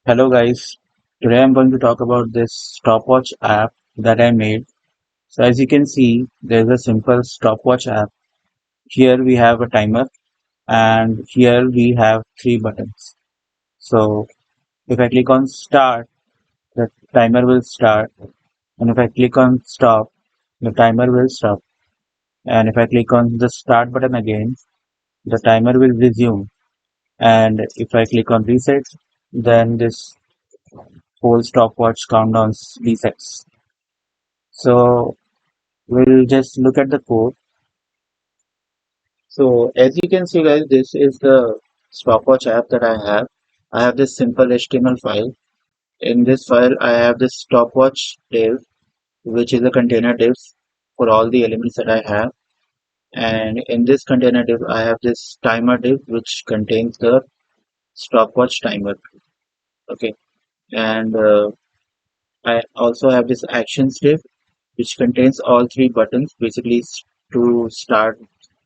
Hello guys, today I'm going to talk about this stopwatch app that I made. So as you can see, there's a simple stopwatch app. Here we have a timer and here we have three buttons. So if I click on start, the timer will start, and if I click on stop, the timer will stop. And if I click on the start button again, the timer will resume. And if I click on reset, then this whole stopwatch countdown resets. So we'll just look at the code. So as you can see guys, this is the stopwatch app that I have. I have this simple HTML file. In this file, I have this stopwatch div, which is a container div for all the elements that I have. And in this container div, I have this timer div, which contains the stopwatch timer. Okay. And I also have this actions div, which contains all three buttons, basically to start,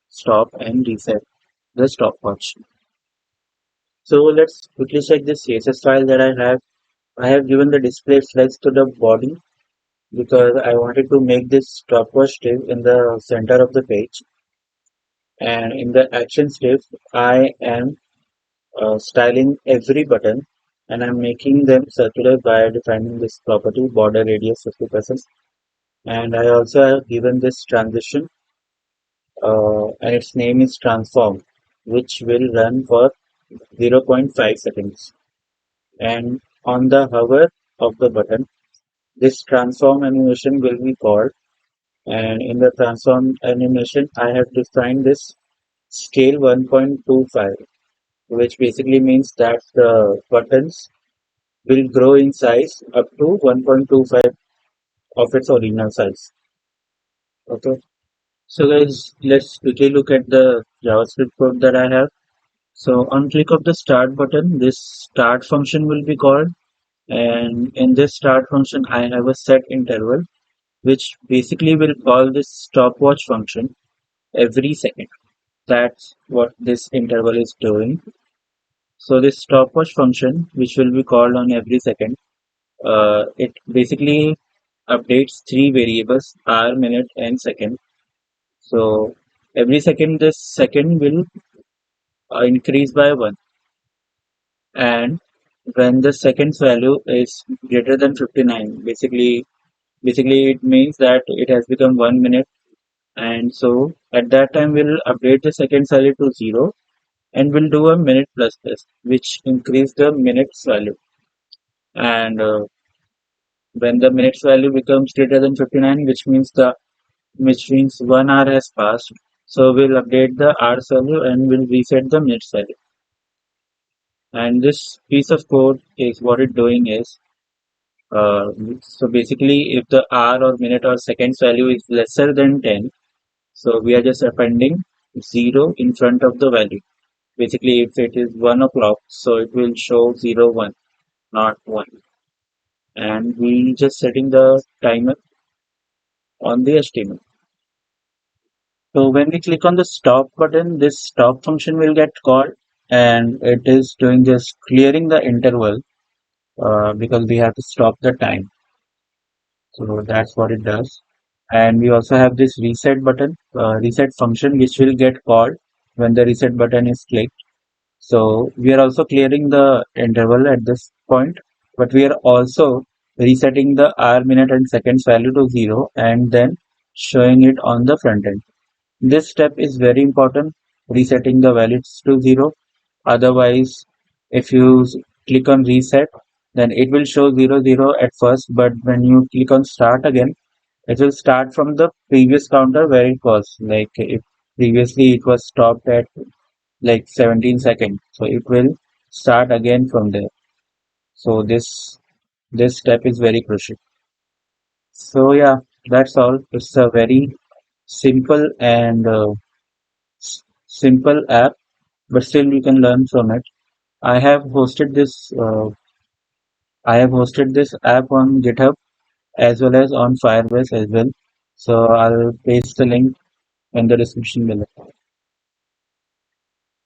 stop, and reset the stopwatch. So let's quickly check this CSS file that I have. I have given the display flex to the body because I wanted to make this stopwatch div in the center of the page. And in the actions div, I am styling every button and I'm making them circular by defining this property border radius 50%. And I also have given this transition and its name is transform, which will run for 0.5 seconds. And on the hover of the button, this transform animation will be called, and in the transform animation I have defined this scale 1.25, which basically means that the buttons will grow in size up to 1.25 of its original size. Okay, so guys, let's quickly look at the JavaScript code that I have. So on click of the start button, this start function will be called, and in this start function I have a set interval which basically will call this stopwatch function every second. That's what this interval is doing. So this stopwatch function, which will be called on every second, it basically updates three variables: hour, minute, and second. So every second, this second will increase by one, and when the second's value is greater than 59, basically it means that it has become 1 minute. And so at that time we'll update the second value to 0 and we'll do a minute plus this, which increase the minutes value. And when the minutes value becomes greater than 59, which means 1 hour has passed, so we'll update the hours value and we'll reset the minutes value. And this piece of code is what it's doing is so basically if the hour or minute or seconds value is lesser than 10, so we are just appending 0 in front of the value. Basically, if it is 1 o'clock, so it will show 0, 1, not 1. And we just setting the timer on the HTML. So when we click on the stop button, this stop function will get called, and it is doing just clearing the interval because we have to stop the time. So that's what it does. And we also have this reset button, reset function, which will get called when the reset button is clicked. So we are also clearing the interval at this point, but we are also resetting the hour, minute, and seconds value to 0 and then showing it on the front end. This step is very important, resetting the values to 0. Otherwise, if you click on reset, then it will show 0, 0 at first, but when you click on start again, it will start from the previous counter where it was. Like if previously it was stopped at like 17 seconds, so it will start again from there. So this step is very crucial. So yeah, that's all. It's a very simple and simple app, but still you can learn from it. I have hosted this app on GitHub as well as on Firebase as well. So I'll paste the link in the description below.